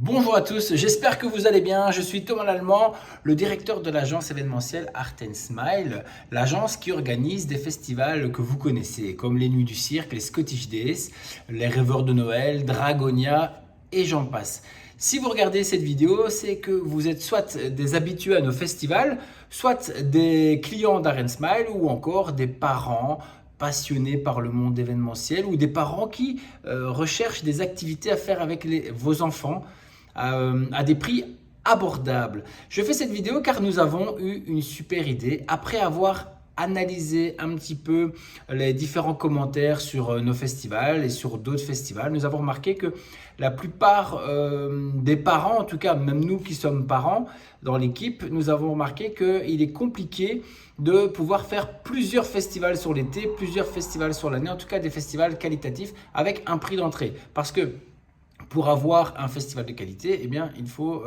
Bonjour à tous, j'espère que vous allez bien. Je suis Thomas Lallemand, le directeur de l'agence événementielle Art Smile, l'agence qui organise des festivals que vous connaissez, comme les Nuits du Cirque, les Scottish Days, les Rêveurs de Noël, Dragonia et j'en passe. Si vous regardez cette vidéo, c'est que vous êtes soit des habitués à nos festivals, soit des clients d'Art Smile ou encore des parents passionnés par le monde événementiel ou des parents qui recherchent des activités à faire avec vos enfants à des prix abordables. Je fais cette vidéo car nous avons eu une super idée. Après avoir analysé un petit peu les différents commentaires sur nos festivals et sur d'autres festivals, nous avons remarqué que la plupart des parents, en tout cas même nous qui sommes parents dans l'équipe, nous avons remarqué qu'il est compliqué de pouvoir faire plusieurs festivals sur l'été, plusieurs festivals sur l'année, en tout cas des festivals qualitatifs avec un prix d'entrée. Parce que pour avoir un festival de qualité, eh bien, il faut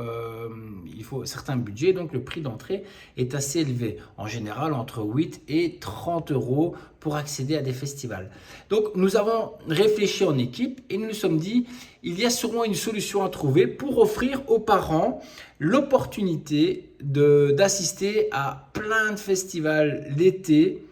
certains budgets, donc le prix d'entrée est assez élevé. En général, entre 8 et 30 euros pour accéder à des festivals. Donc, nous avons réfléchi en équipe et nous nous sommes dit, il y a sûrement une solution à trouver pour offrir aux parents l'opportunité d'assister à plein de festivals l'été,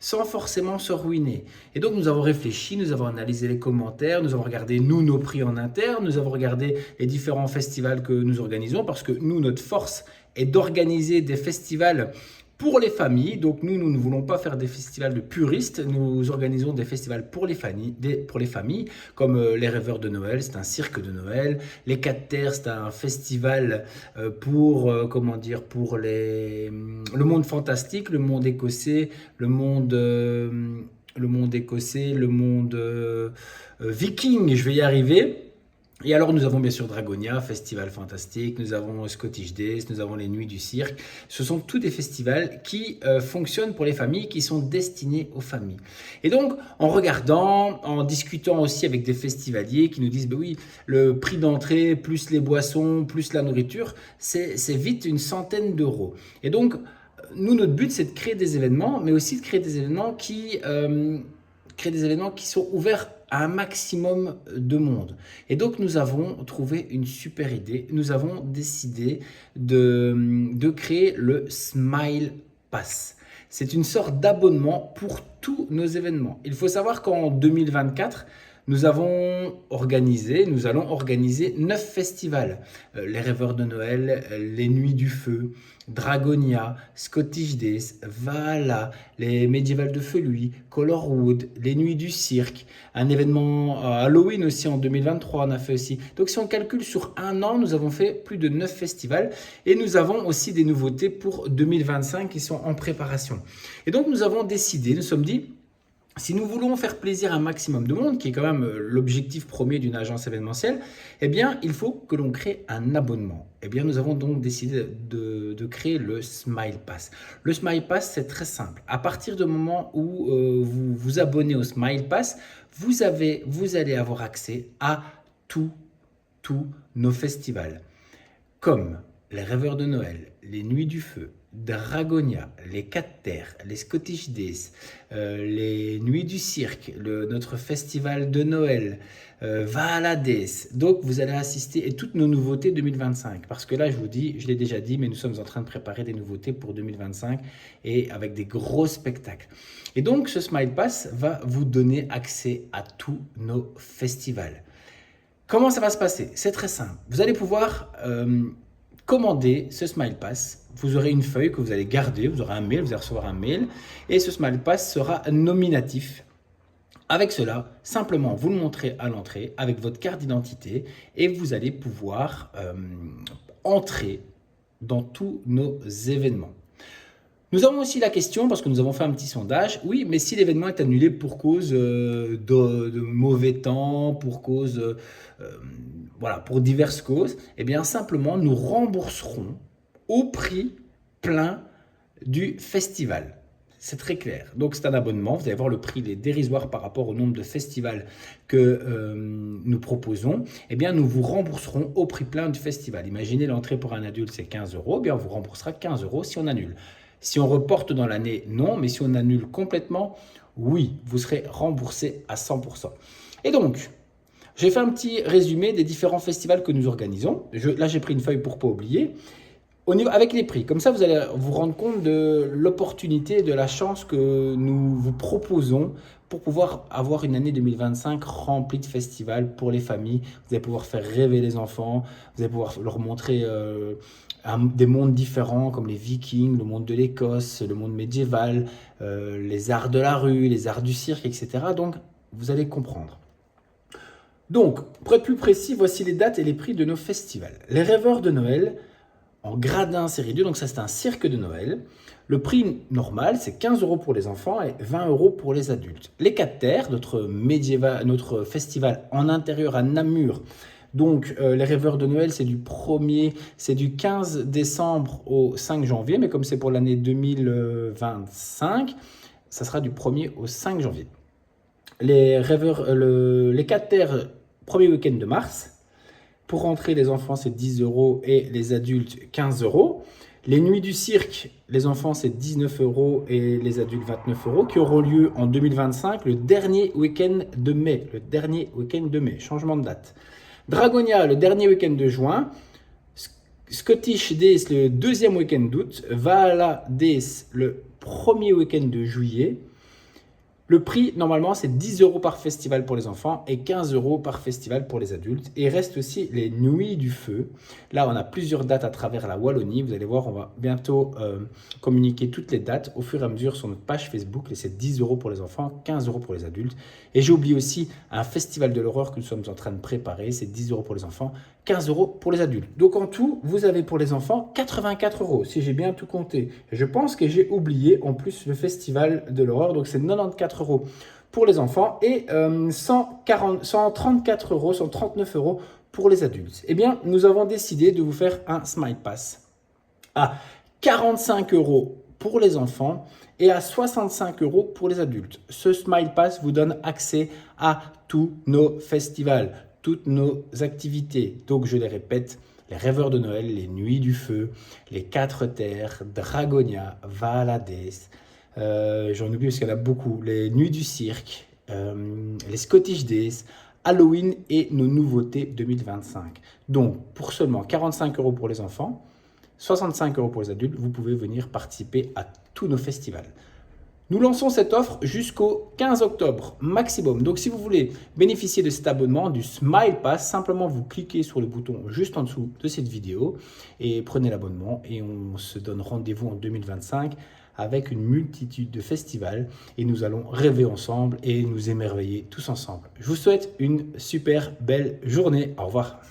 sans forcément se ruiner. Et donc nous avons réfléchi, nous avons analysé les commentaires, nous avons regardé nous nos prix en interne, nous avons regardé les différents festivals que nous organisons parce que nous, notre force est d'organiser des festivals pour les familles. Donc nous ne voulons pas faire des festivals de puristes, nous organisons des festivals pour les familles comme les Rêveurs de Noël, c'est un cirque de Noël. Les 4 Terres, c'est un festival pour le monde fantastique, le monde écossais, le monde viking, je vais y arriver. Et alors nous avons bien sûr Dragonia, festival fantastique, nous avons Scottish Days, nous avons les Nuits du Cirque. Ce sont tous des festivals qui fonctionnent pour les familles, qui sont destinés aux familles. Et donc en regardant, en discutant aussi avec des festivaliers qui nous disent, oui, le prix d'entrée, plus les boissons, plus la nourriture, c'est vite une centaine d'euros. Et donc nous, notre but, c'est de créer des événements, mais aussi de créer des événements qui sont ouverts à un maximum de monde. Et donc, nous avons trouvé une super idée. Nous avons décidé de créer le Smile Pass. C'est une sorte d'abonnement pour tous nos événements. Il faut savoir qu'en 2024, nous allons organiser 9 festivals. Les Rêveurs de Noël, les Nuits du Feu, Dragonia, Scottish Days, Valhalla, les Médiévals de Feluy, Colorwood, les Nuits du Cirque, un événement Halloween aussi en 2023 on a fait aussi. Donc si on calcule sur un an, nous avons fait plus de 9 festivals et nous avons aussi des nouveautés pour 2025 qui sont en préparation. Et donc nous sommes dit, si nous voulons faire plaisir à un maximum de monde, qui est quand même l'objectif premier d'une agence événementielle, eh bien, il faut que l'on crée un abonnement. Eh bien, nous avons donc décidé de créer le Smile Pass. Le Smile Pass, c'est très simple. À partir du moment où vous vous abonnez au Smile Pass, vous allez avoir accès à tous nos festivals, comme les Rêveurs de Noël, les Nuits du Feu, Dragonia, les 4 Terres, les Scottish Days, les Nuits du Cirque, notre festival de Noël, Valhalla Days. Donc vous allez assister et toutes nos nouveautés 2025. Parce que là, je vous dis, je l'ai déjà dit, mais nous sommes en train de préparer des nouveautés pour 2025 et avec des gros spectacles. Et donc ce Smile Pass va vous donner accès à tous nos festivals. Comment ça va se passer? C'est très simple. Vous allez pouvoir commander ce Smile Pass. Vous aurez une feuille que vous allez garder, vous aurez un mail, vous allez recevoir un mail et ce Smile Pass sera nominatif. Avec cela, simplement vous le montrez à l'entrée avec votre carte d'identité et vous allez pouvoir entrer dans tous nos événements. Nous avons aussi la question, parce que nous avons fait un petit sondage, oui, mais si l'événement est annulé pour cause de mauvais temps, pour pour diverses causes, eh bien simplement nous rembourserons au prix plein du festival. C'est très clair. Donc c'est un abonnement, vous allez voir le prix il est dérisoire par rapport au nombre de festivals que nous proposons. Eh bien nous vous rembourserons au prix plein du festival. Imaginez l'entrée pour un adulte c'est 15 euros, eh bien on vous remboursera 15 euros si on annule. Si on reporte dans l'année, non, mais si on annule complètement, oui, vous serez remboursé à 100%. Et donc, j'ai fait un petit résumé des différents festivals que nous organisons. Là, j'ai pris une feuille pour ne pas oublier. Avec les prix, comme ça vous allez vous rendre compte de l'opportunité et de la chance que nous vous proposons pour pouvoir avoir une année 2025 remplie de festivals pour les familles. Vous allez pouvoir faire rêver les enfants, vous allez pouvoir leur montrer des mondes différents comme les Vikings, le monde de l'Écosse, le monde médiéval, les arts de la rue, les arts du cirque, etc. Donc vous allez comprendre. Donc, pour être plus précis, voici les dates et les prix de nos festivals. Les rêveurs de Noël, en gradin série 2, donc ça c'est un cirque de Noël. Le prix normal c'est 15 € pour les enfants et 20 € pour les adultes. Les 4 terres, notre festival en intérieur à Namur, donc les rêveurs de Noël c'est du 15 décembre au 5 janvier, mais comme c'est pour l'année 2025, ça sera du 1er au 5 janvier. Les 4 terres, premier week-end de mars. Pour rentrer, les enfants, c'est 10 € et les adultes, 15 €. Les nuits du cirque, les enfants, c'est 19 € et les adultes, 29 € qui auront lieu en 2025, le dernier week-end de mai. Changement de date. Dragonia, le dernier week-end de juin. Scottish Days, le deuxième week-end d'août. Valhalla Days, le premier week-end de juillet. Le prix, normalement, c'est 10 € par festival pour les enfants et 15 € par festival pour les adultes. Et il reste aussi les Nuits du Feu. Là, on a plusieurs dates à travers la Wallonie. Vous allez voir, on va bientôt communiquer toutes les dates au fur et à mesure sur notre page Facebook. Et c'est 10 € pour les enfants, 15 € pour les adultes. Et j'ai oublié aussi un festival de l'horreur que nous sommes en train de préparer. C'est 10 € pour les enfants, 15 € pour les adultes. Donc en tout, vous avez pour les enfants 84 €, si j'ai bien tout compté. Et je pense que j'ai oublié en plus le festival de l'horreur. Donc c'est 94 € pour les enfants et 134 €, 139 € pour les adultes. Eh bien, nous avons décidé de vous faire un Smile Pass à 45 € pour les enfants et à 65 € pour les adultes. Ce Smile Pass vous donne accès à tous nos festivals, toutes nos activités. Donc, je les répète, les rêveurs de Noël, les Nuits du Feu, les 4 terres, Dragonia, Valhalla, j'en oublie parce qu'il y en a beaucoup, les Nuits du Cirque, les Scottish Days, Halloween et nos nouveautés 2025. Donc, pour seulement 45 € pour les enfants, 65 € pour les adultes, vous pouvez venir participer à tous nos festivals. Nous lançons cette offre jusqu'au 15 octobre maximum. Donc, si vous voulez bénéficier de cet abonnement, du Smile Pass, simplement vous cliquez sur le bouton juste en dessous de cette vidéo et prenez l'abonnement. Et on se donne rendez-vous en 2025 avec une multitude de festivals et nous allons rêver ensemble et nous émerveiller tous ensemble. Je vous souhaite une super belle journée. Au revoir.